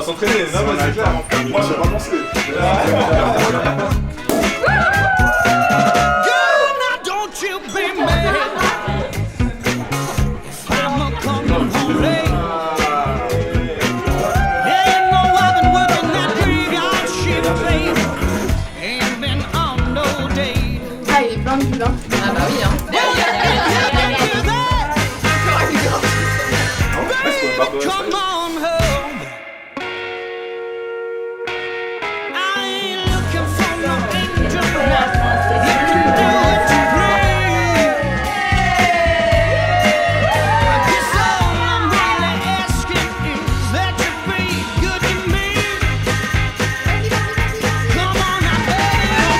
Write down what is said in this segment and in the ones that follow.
s'entraîner. Non, mais c'est clair. Moi, j'ai pas pensé. Ah, il est plein de bulles, hein. Ah bah oui, hein. Come on home. I ain't looking for no angel. You can do it to please. I guess all I'm really asking is that you be good to me. Come on now, baby.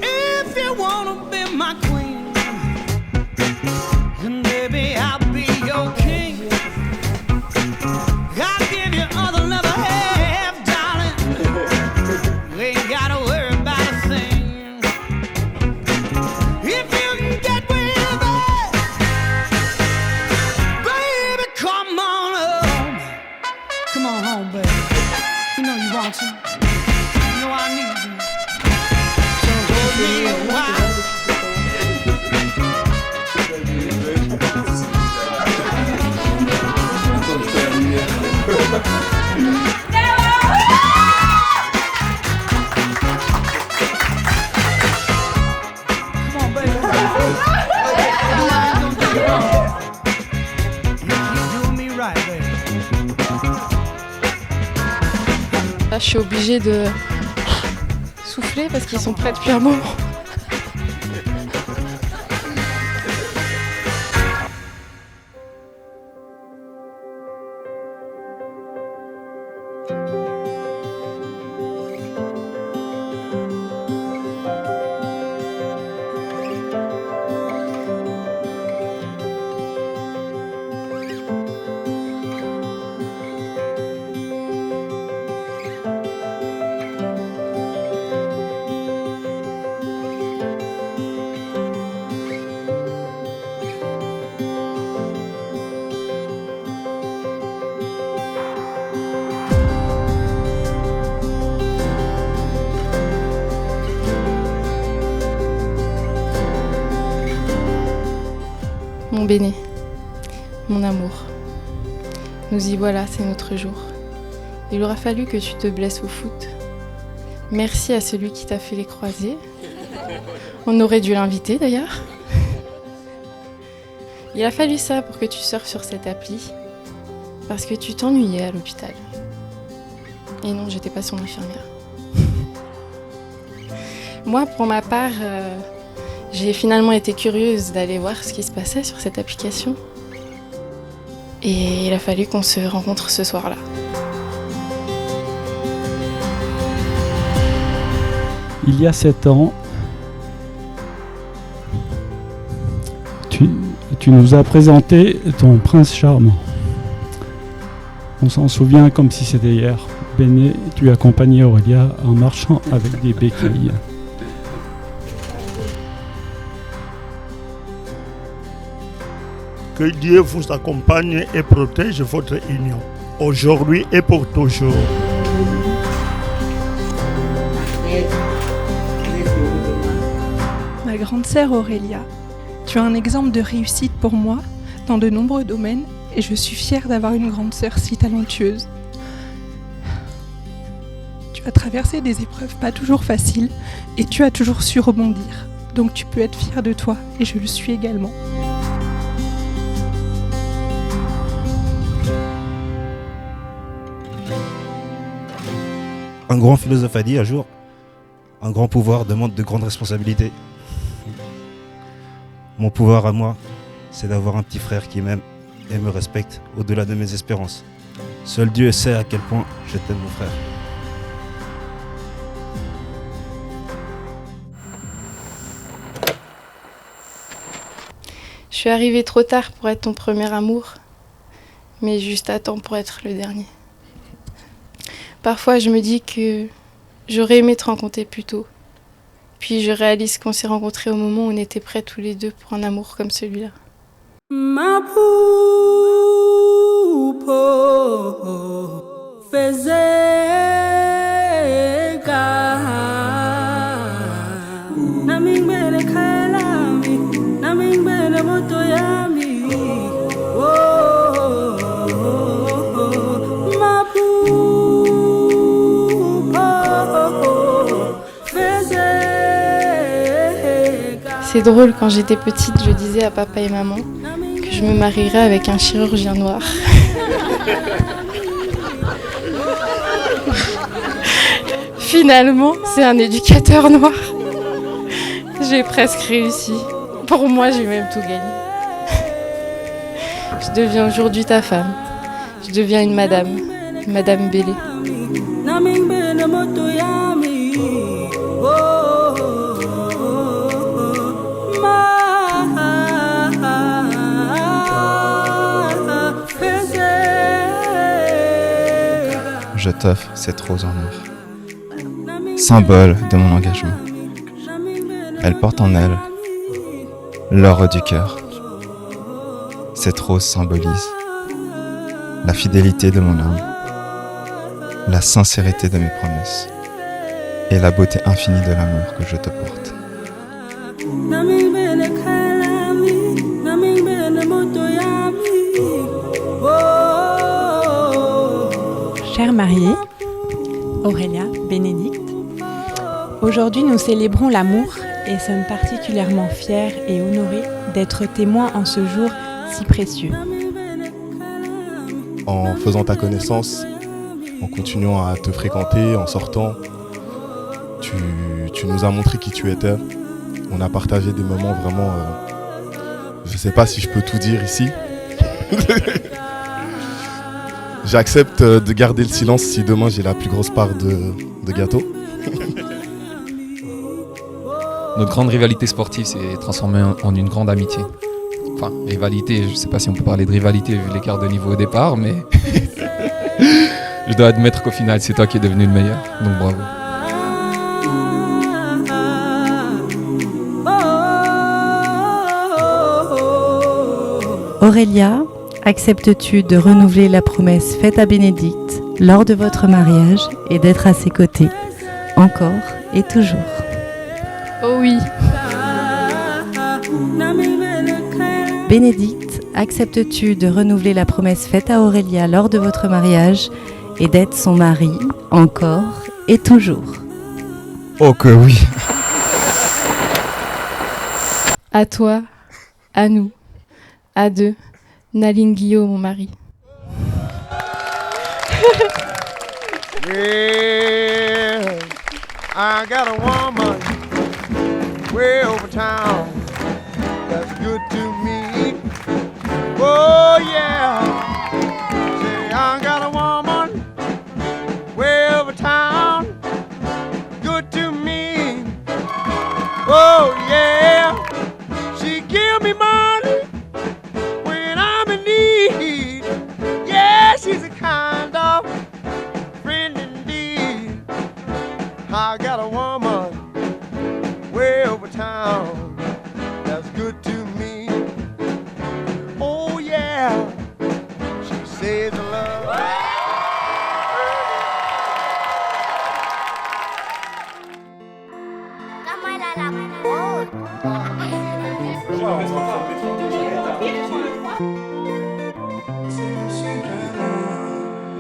If you wanna be my queen, then baby I'll be your king. I'll give you all the love I have, darling. You ain't gotta worry about a thing. If you can get with it, baby, come on home. Come on home, baby. You know you want to. You know I need you. So hold me a while. Come on, baby. You're doing me right, baby. Là, je suis obligée de souffler parce qu'ils sont prêts depuis un moment. Mon Béné, mon amour, nous y voilà, c'est notre jour. Il aura fallu que tu te blesses au foot. Merci à celui qui t'a fait les croisés. On aurait dû l'inviter d'ailleurs. Il a fallu ça pour que tu surfes sur cette appli, parce que tu t'ennuyais à l'hôpital. Et non, j'étais pas son infirmière. Moi, pour ma part, j'ai finalement été curieuse d'aller voir ce qui se passait sur cette application. Et il a fallu qu'on se rencontre ce soir-là. Il y a 7 ans, tu nous as présenté ton prince charmant. On s'en souvient comme si c'était hier. Béné, tu accompagnais Aurélia en marchant avec des béquilles. Que Dieu vous accompagne et protège votre union, aujourd'hui et pour toujours. Ma grande sœur Aurélia, tu es un exemple de réussite pour moi dans de nombreux domaines et je suis fière d'avoir une grande sœur si talentueuse. Tu as traversé des épreuves pas toujours faciles et tu as toujours su rebondir. Donc tu peux être fière de toi et je le suis également. Un grand philosophe a dit un jour, un grand pouvoir demande de grandes responsabilités. Mon pouvoir à moi, c'est d'avoir un petit frère qui m'aime et me respecte au-delà de mes espérances. Seul Dieu sait à quel point je t'aime, mon frère. Je suis arrivée trop tard pour être ton premier amour, mais juste à temps pour être le dernier. Parfois, je me dis que j'aurais aimé te rencontrer plus tôt. Puis je réalise qu'on s'est rencontrés au moment où on était prêts tous les deux pour un amour comme celui-là. Mapupo fezeka nami ngibele khaya lami nami ngibele moto yami C'est drôle, quand j'étais petite, je disais à papa et maman que je me marierais avec un chirurgien noir. Finalement, c'est un éducateur noir. J'ai presque réussi. Pour moi, j'ai même tout gagné. Je deviens aujourd'hui ta femme. Je deviens une madame, Madame Bélé. Je t'offre cette rose en or, symbole de mon engagement. Elle porte en elle l'or du cœur. Cette rose symbolise la fidélité de mon âme, la sincérité de mes promesses et la beauté infinie de l'amour que je te porte. Chère mariée, Aurélia, Bénédicte, aujourd'hui nous célébrons l'amour et sommes particulièrement fiers et honorés d'être témoins en ce jour si précieux. En faisant ta connaissance, en continuant à te fréquenter, en sortant, tu nous as montré qui tu étais. On a partagé des moments vraiment... je ne sais pas si je peux tout dire ici. J'accepte de garder le silence si demain j'ai la plus grosse part de gâteau. Notre grande rivalité sportive s'est transformée en une grande amitié. Enfin, rivalité, je ne sais pas si on peut parler de rivalité vu l'écart de niveau au départ, mais je dois admettre qu'au final, c'est toi qui es devenu le meilleur. Donc bravo. Aurélia, acceptes-tu de renouveler la promesse faite à Bénédicte lors de votre mariage et d'être à ses côtés, encore et toujours? Oh oui. Bénédicte, acceptes-tu de renouveler la promesse faite à Aurélia lors de votre mariage et d'être son mari, encore et toujours? Oh que oui. À toi, à nous, à deux, Naline Guillaume, mon mari. Yeah, I got a woman way over town that's good to me. Oh yeah, say I got a woman way over town, good to me. Oh yeah, she give me money when I'm in need. Yeah, she's a kind of friend indeed. I got a woman way over town that's good to me. Oh yeah, she says I love.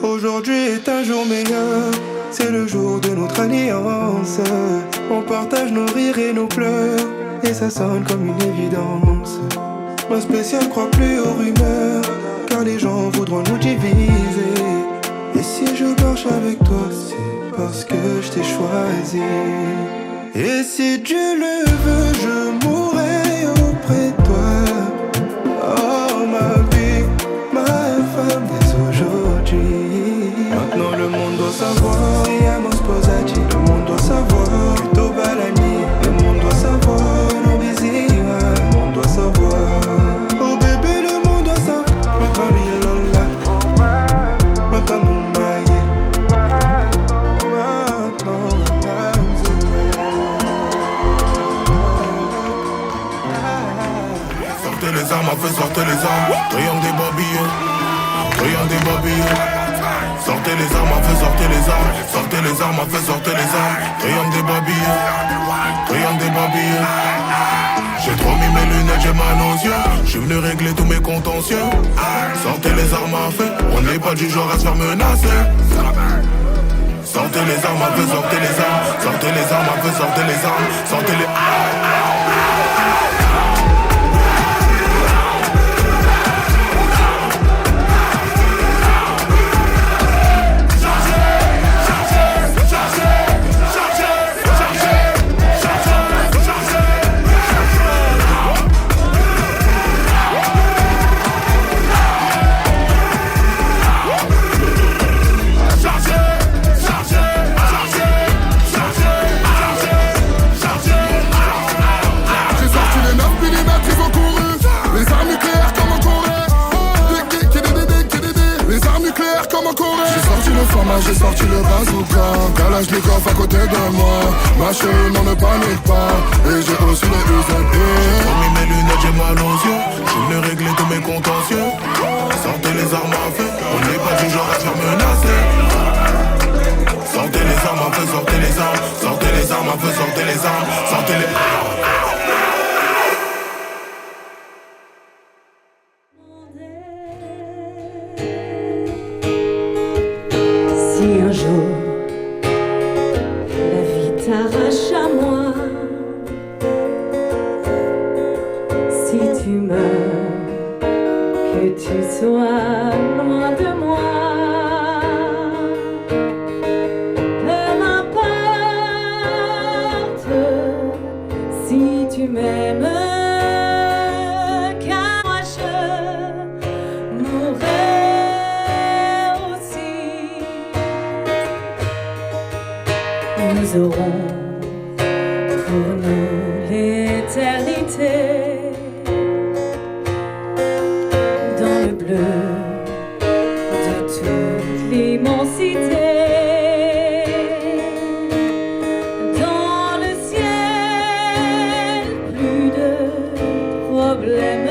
Aujourd'hui est un jour meilleur, c'est le jour de notre alliance. On partage nos rires et nos pleurs, et ça sonne comme une évidence. Ma spéciale croit plus aux rumeurs, car les gens voudront nous diviser. Et si je marche avec toi, c'est parce que je t'ai choisi. Et si Dieu le veut, je mourrai auprès de toi. Oh ma vie, ma femme dès aujourd'hui. Maintenant le monde doit savoir, siamo sposati. Le monde doit savoir, plutôt Balani. Le monde doit savoir, non bisira. Le monde doit savoir, oh bébé le monde doit savoir. Maintenant lui lola, maintenant nous maille. Maintenant les armes, a fait sortir les armes. Triangle des babillons, triangle des babillons. Sortez les armes, a fait sortir les armes. Sortez les armes, a fait sortir les armes. Triangle des babillons, triangle des babillons. J'ai trop mis mes lunettes, j'ai mal aux yeux. J'suis venu régler tous mes contentieux. Sortez les armes à feu, on n'est pas du genre à se faire menacer. Sortez les armes à feu, sortez les armes. Sortez les armes à feu, sortez les armes. Sortez les... J'ai sorti le bazooka, Kalachnikov à côté de moi. Ma chérie n'en ne panique pas, et j'ai aussi les UZP. J'ai remis mes lunettes, j'ai mal aux yeux. J'suis venu régler tous mes contentieux. Sortez les armes à feu, on n'est pas du genre à se faire menacer. Sortez les armes à feu, sortez les armes. Sortez les armes à feu, sortez les armes. Sortez les... Un jour, la vie t'arrache à moi. Si tu meurs, que tu sois loin de moi. Peu m'importe si tu m'aimes. Nous aurons pour nous l'éternité dans le bleu de toute l'immensité, dans le ciel, plus de problèmes.